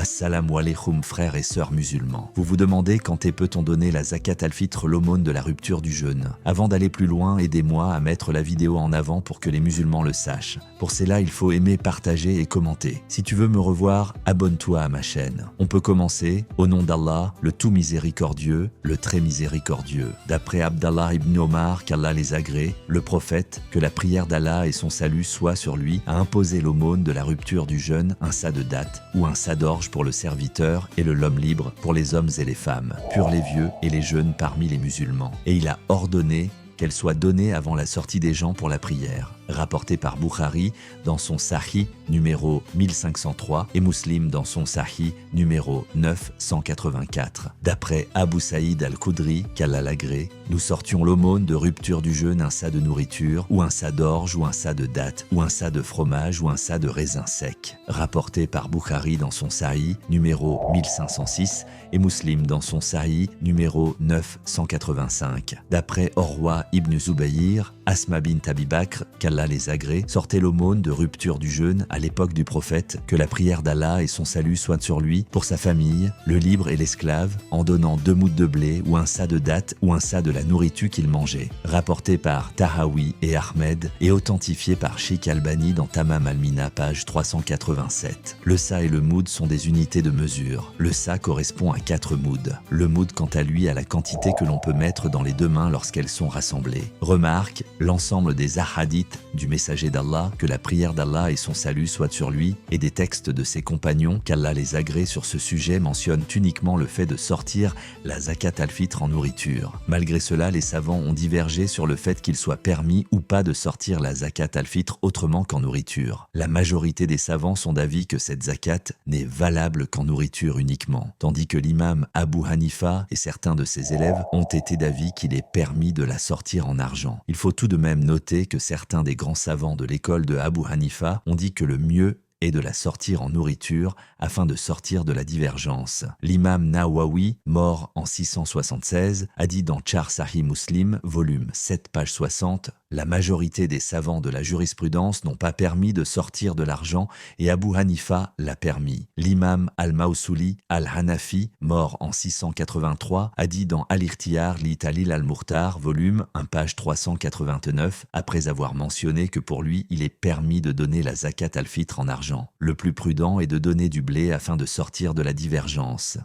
Assalamu alaikum frères et sœurs musulmans. Vous vous demandez quand et peut-on donner la zakat al-fitr, l'aumône de la rupture du jeûne. Avant d'aller plus loin, aidez-moi à mettre la vidéo en avant pour que les musulmans le sachent. Pour cela, il faut aimer, partager et commenter. Si tu veux me revoir, abonne-toi à ma chaîne. On peut commencer au nom d'Allah, le tout miséricordieux, le très miséricordieux. D'après Abdallah ibn Omar, qu'Allah les agrée, le prophète, que la prière d'Allah et son salut soient sur lui, a imposé l'aumône de la rupture du jeûne, un sa de date ou un sa d'orge pour le serviteur et le l'homme libre pour les hommes et les femmes, purs les vieux et les jeunes parmi les musulmans. Et il a ordonné qu'elle soit donnée avant la sortie des gens pour la prière. Rapporté par Bukhari dans son Sahih numéro 1503 et Muslim dans son Sahih numéro 984. D'après Abu Saïd al-Khudri, qu'Allah l'agrée, nous sortions l'aumône de rupture du jeûne, un sa de nourriture, ou un sa d'orge, ou un sa de date, ou un sa de fromage, ou un sa de raisin sec. Rapporté par Bukhari dans son Sahih numéro 1506 et Muslim dans son Sahih numéro 985. D'après Orwa ibn Zubayr, Asma bint Abi Bakr, qu'Allah les agrée, sortait l'aumône de rupture du jeûne à l'époque du prophète, que la prière d'Allah et son salut soient sur lui, pour sa famille, le libre et l'esclave, en donnant 2 mouddes de blé ou un sa de date ou un sa de la nourriture qu'il mangeait. Rapporté par Tahawi et Ahmed et authentifié par Sheikh Albani dans Tamam al-Mina, page 387. Le sa et le moud sont des unités de mesure. Le sa correspond à 4 mouds. Le moud, quant à lui, à la quantité que l'on peut mettre dans les 2 mains lorsqu'elles sont rassemblées. Remarque, l'ensemble des ahadiths du messager d'Allah, que la prière d'Allah et son salut soient sur lui, et des textes de ses compagnons, qu'Allah les agrée sur ce sujet, mentionnent uniquement le fait de sortir la zakat al-fitr en nourriture. Malgré cela, les savants ont divergé sur le fait qu'il soit permis ou pas de sortir la zakat al-fitr autrement qu'en nourriture. La majorité des savants sont d'avis que cette zakat n'est valable qu'en nourriture uniquement, tandis que l'imam Abu Hanifa et certains de ses élèves ont été d'avis qu'il est permis de la sortir en argent. Il faut tout de même noter que certains des grands savants de l'école de Abu Hanifa ont dit que le mieux est de la sortir en nourriture afin de sortir de la divergence. L'imam Nawawi, mort en 676, a dit dans Char Sahih Muslim, volume 7, page 60, « La majorité des savants de la jurisprudence n'ont pas permis de sortir de l'argent et Abu Hanifa l'a permis. » L'imam al-Mawsouli al-Hanafi, mort en 683, a dit dans Al-Ikhtiyar li Talil al-Murtar, volume 1, page 389, après avoir mentionné que pour lui, il est permis de donner la zakat al-fitr en argent. Le plus prudent est de donner du blé afin de sortir de la divergence.